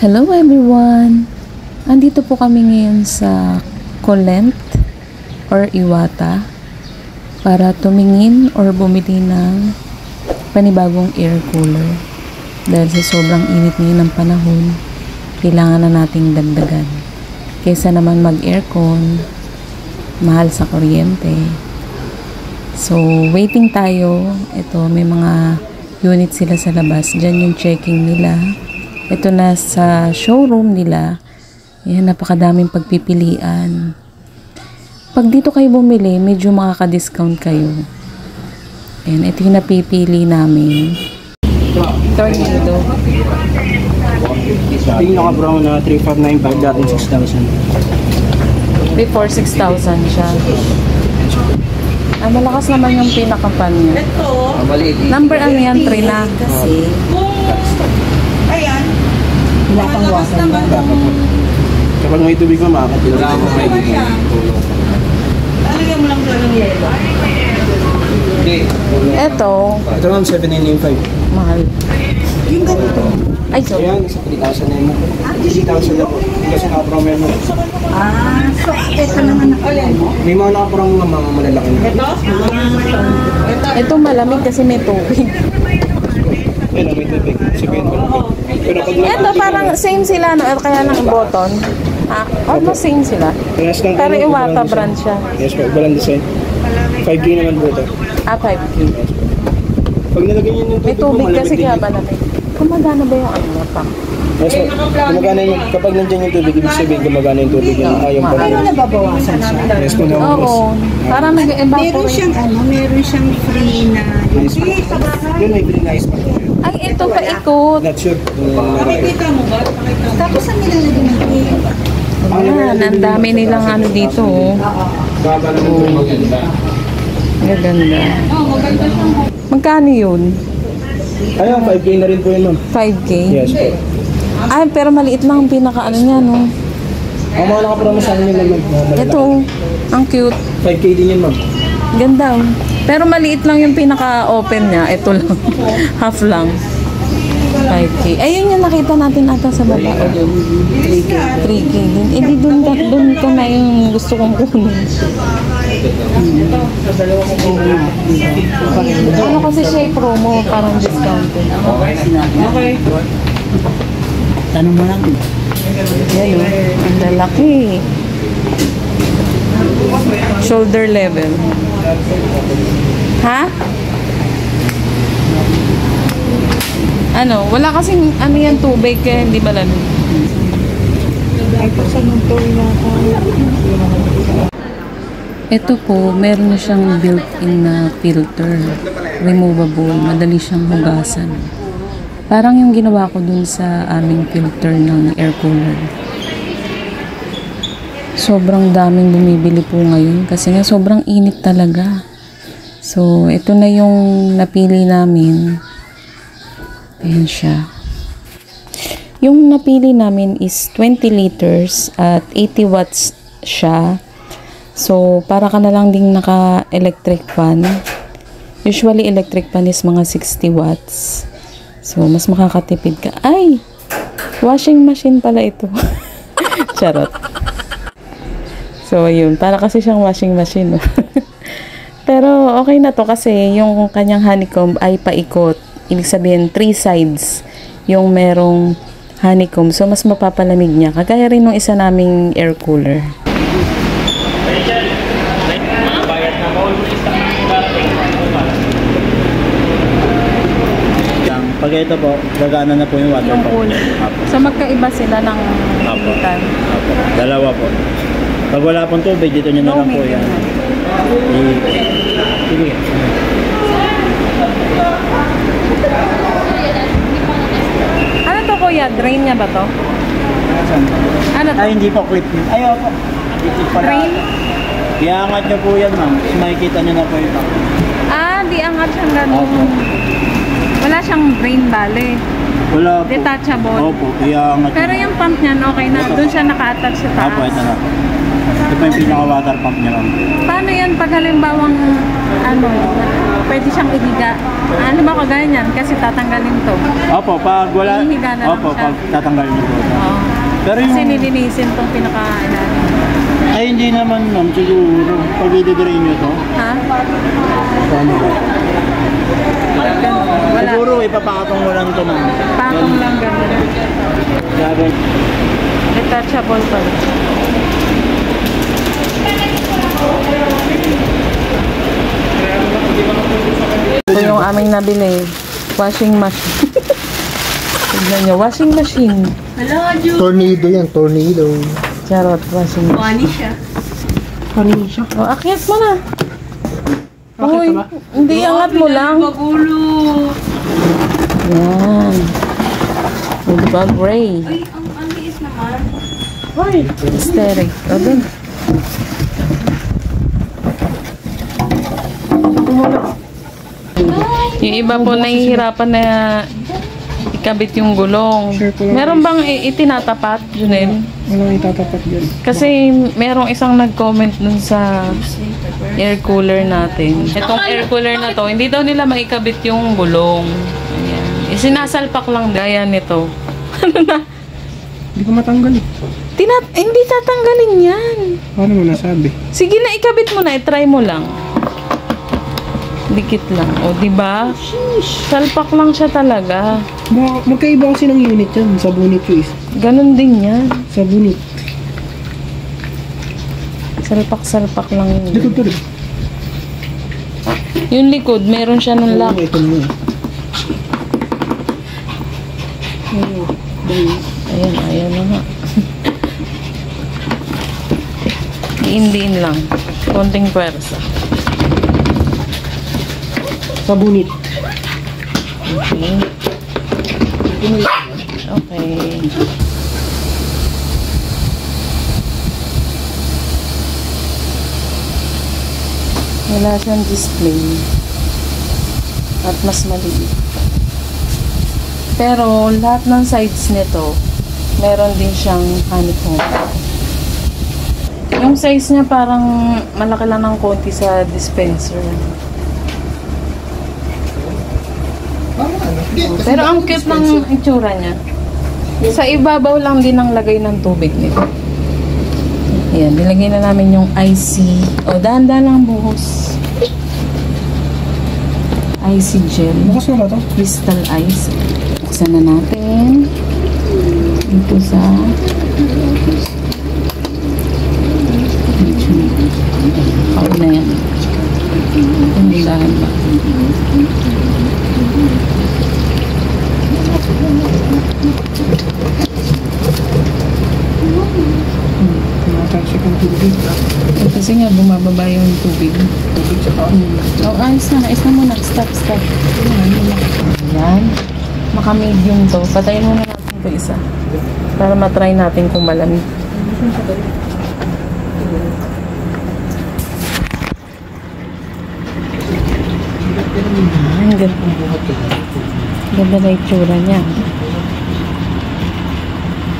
Hello everyone! Andito po kami ngayon sa Colent or Iwata para tumingin or bumili ng panibagong air cooler. Dahil sa sobrang init ngayon ng panahon, kailangan na nating dagdagan. Kaysa naman mag-aircon, mahal sa kuryente. So, waiting tayo. Ito, may mga unit sila sa labas. Diyan yung checking nila. Ito na sa showroom nila. Yan, napakadaming pagpipilian. Pag dito kayo bumili, medyo makaka-discount kayo. Yan, ito yung napipili namin. Tornado. Ito yung naka-brown na 3595 dating 6,000. Before 6,000 siya. Malakas naman yung pinakapan niya. Number ano yan? 3 na. Kasi, ayan, Wala pang wasan ba? Kapag may tubig mo, makakapil. Wala akong may tulong. lalagyan mo lang doon ng yelo. Ito, Ito lang 7,995. mahal. Yung ganito. Ay, so. Ayan, sa 3,000 na yun. 3,000 na po. Kasi naka-brown yan mo. So, ito naman ang alin mo. May mga naka-brown na mga malalaki na. Ito malamig kasi may tubig. Ayan, may tubig. Sabihin ko lang. Pero pag Ito parang same sila, no? Kaya lang ang button. Almost same sila. Pero Iwata brand siya. Yes po, iba lang design. 5K naman po ito. 5K. Pag nilagyan nyo yung May tubig kasi kaya malamig. Gumagana ba yung ano pa? Yes po, gumagana yung, kapag nandiyan yung tubig, ibig sabihin gumagana yung tubig yung ayaw pa Pero rin. nababawasan siya. Yes po, Oo. Parang Meron nag-evaporate. siyang meron siyang free na Nice pa. Yun, may pretty nice pa. Ay, ito paikot. Not sure. Nakikita mo ba? Tapos ang nilalagyan ng free. Ayan, ang dami nilang ano dito. Oh. Baba lang ito. Maganda. Gaganda. Magkano yun? Ayun, 5K na rin po yun, ma'am. 5K? Yes po. Ay, pero maliit lang ang pinaka ano niya, no? Ang mga nakapromo sa akin yun, ma'am. Ito, ang cute. 5K din yun, ma'am. Ganda. Oh. Pero maliit lang yung pinaka-open niya. Ito lang. Half lang. 5K. Ayun yung nakita natin ata sa baba. O dun. 3K din. Eh di dun ka na yung gusto kong kunin. Ano kasi siya yung promo, parang discounted. Okay. Tanong mo lang. Yan o. Ang lalaki. Shoulder level. Ha? Ano? Wala kasing ano yan tubig kaya hindi malamig. Ito po, meron na siyang built-in na filter. Removable. Madali siyang hugasan. Parang yung ginawa ko dun sa aming filter ng air cooler. Sobrang daming bumibili po ngayon kasi nga sobrang init talaga. So, ito na yung napili namin. Ayan siya. Yung napili namin is 20 liters at 80 watts siya. So, para ka na lang ding naka-electric fan. Usually, electric fan is mga 60 watts. So, mas makakatipid ka. Ay! Washing machine pala ito. Charot. So, ayun. Para kasi siyang washing machine. No? Pero, okay na to kasi yung kanyang honeycomb ay paikot. Ibig sabihin, 3 sides yung merong honeycomb. So, mas mapapalamig niya. Kagaya rin ng isa naming air cooler. Pag ito po, gagana na po yung water Yung cooler. So, magkaiba sila ng initan. Dalawa po. Pag wala pong tubig, dito nyo na lang po yan. Sige. Ano to kuya? Drain niya ba to? Ano to? Ay, hindi po clip. Ayaw po. Drain? Iangat nyo po yan, ma'am. So, makikita nyo na po yung Di angat siyang ganun. Wala siyang drain bale. Wala po. Detachable. Opo, iangat. Pero yung pump niyan, okay na. Doon siya naka-attach sa taas. Opo, ito na po. Ito pa yung pinaka-water pump niya lang. Paano yan pag halimbawang, pwede siyang ihiga? Ano ba kagaya niyan? Kasi tatanggalin to. Opo, pag wala... Ihiga na lang Opo, siya. pag tatanggalin niyo po. Oo. Pero yung... Kasi nilinisin tong pinaka-ilalim. Ay, hindi naman ma'am, siguro. Pag i-degrade niyo to. Ha? Paano ba? Ganun. Wala. Siguro ipapakatong mo lang to ma'am. Patong lang ganun. Sabi. Detachable pa rin. Ito yung aming nabili. Washing machine. Tignan nyo, washing machine. Hala, Ju. Tornado yan, tornado. Charot, washing machine. Funny siya. Kanina siya. O, akyat mo na. Bakit Uy, ba? hindi, angat mo lang. Bagulo. Yan. O, diba, gray. Ay, ang liis naman. Ay! Aesthetic. O, dun. Yung iba po nahihirapan na ikabit yung gulong. Sure po lang. Meron bang itinatapat, Junel? Walang itatapat dyan. Kasi merong isang nag-comment dun sa air cooler natin. Itong air cooler na to, hindi daw nila maikabit yung gulong. Ayan. Isinasalpak lang gaya nito. Ano na? Hindi ko matanggal eh. Hindi tatanggalin yan. Paano mo nasabi? Sige na, ikabit mo na. I-try mo lang. Dikit lang. O, diba? Salpak lang siya talaga. Magkaiba kasi ng unit yan. Sa bunit ko is. Ganon din yan. Sa bunit. Salpak-salpak lang yun. Likod to rin. Yung likod, meron siya ng lock. Ito na. Ayan, ayan na nga. Iindiin lang. Konting pwersa. Sa bunit. Okay. Okay. Wala siyang display. At mas maliit. Pero lahat ng sides nito, meron din siyang honeycomb. Yung size niya parang malaki lang ng konti sa dispenser. Pero ang cute ng itsura niya. Sa ibabaw lang din ang lagay ng tubig nito. Ayan, nilagay na namin yung IC. O, dahan-dahan lang buhos. IC gel. Bukas na ba ito? Crystal ice. Buksan na natin. Ito sa... Kaun na yan. Dahan ba? Tumatalsik ang tubig. Kasi nga, bumababa yung tubig. Tubig sa taas. Oh, ayos na muna. Stop. Ayan. Maka-medium to. Patayin muna natin ito isa. Para matry natin kung malamig. Ang ganda. Ganda na itsura niya.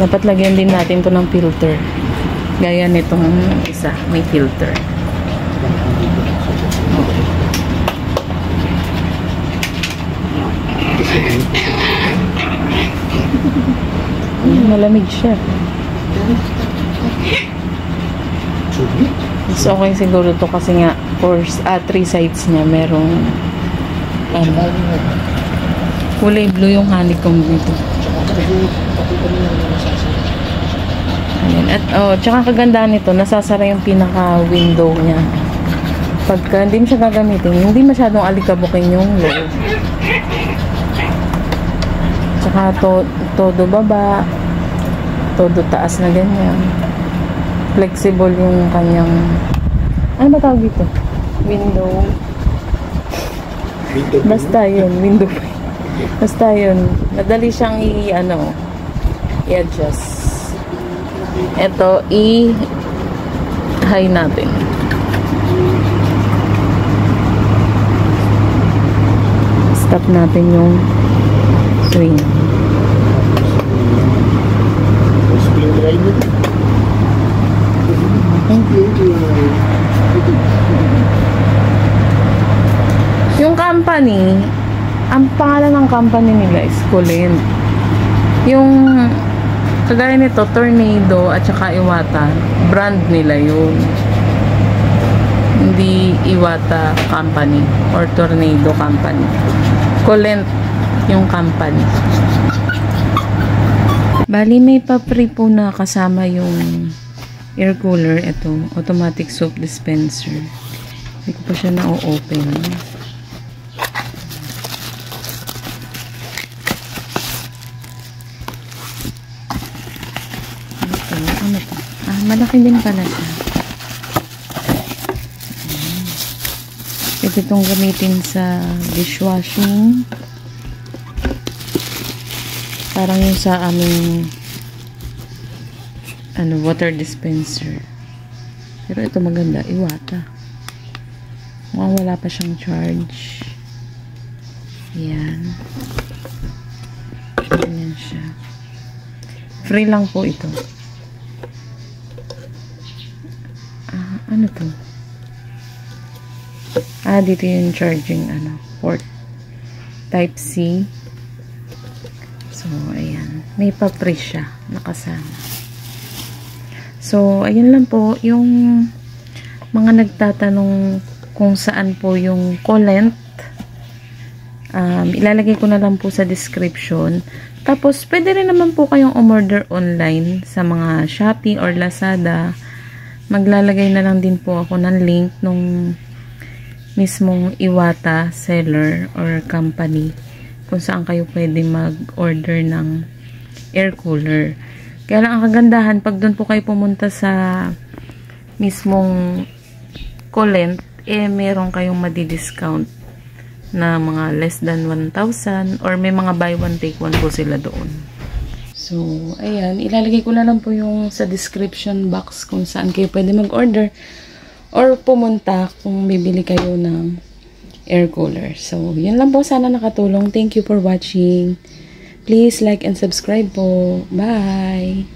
Dapat lagyan din natin to ng filter. Gaya nitong isa. May filter. Malamig siya. Mas okay siguro to kasi nga 3 sides niya merong kulay blue yung honeycomb dito. Ayan. At tsaka kagandahan nito, nasasara yung pinaka window niya. Pagka hindi mo siya gagamitin, hindi masyadong alikabukin yung loob. Tsaka todo baba, todo taas na ganyan. Flexible yung kanyang, ano ba tawag dito? Window. Basta yun, window. Basta yun. Madali siyang i-adjust. Ito, i-high natin. Stop natin yung swing. company, ang pangalan ng company nila is Colent. Yung kagaya nito, Tornado at saka Iwata, brand nila yun. Hindi Iwata Company or Tornado Company. Colent yung company. Bali, may pa-free po na kasama yung air cooler. Ito, automatic soap dispenser. Hindi ko pa siya na-open. Ano to? Malaki din pala siya. Pwede itong gamitin sa dishwashing. Parang yung sa aming water dispenser. Pero ito maganda. Iwata. Mukhang wala pa siyang charge. Yan. Ganyan siya. Free lang po ito. Ano to? Dito yung charging port. Type C. So, ayan. May pa-free siya. Nakasama. So, ayan lang po. Yung mga nagtatanong kung saan po yung Colent, ilalagay ko na lang po sa description. Tapos, pwede rin naman po kayong umorder online sa mga Shopee or Lazada. Maglalagay na lang din po ako ng link nung mismong Iwata seller or company kung saan kayo pwede mag-order ng air cooler. Kaya lang ang kagandahan, pag doon po kayo pumunta sa mismong Colent, meron kayong madi-discount na mga less than 1,000 or may mga buy one take one po sila doon. So, ayan, ilalagay ko na lang po yung sa description box kung saan kayo pwede mag-order or pumunta kung bibili kayo ng air cooler. So, yun lang po. Sana nakatulong. Thank you for watching. Please like and subscribe po. Bye!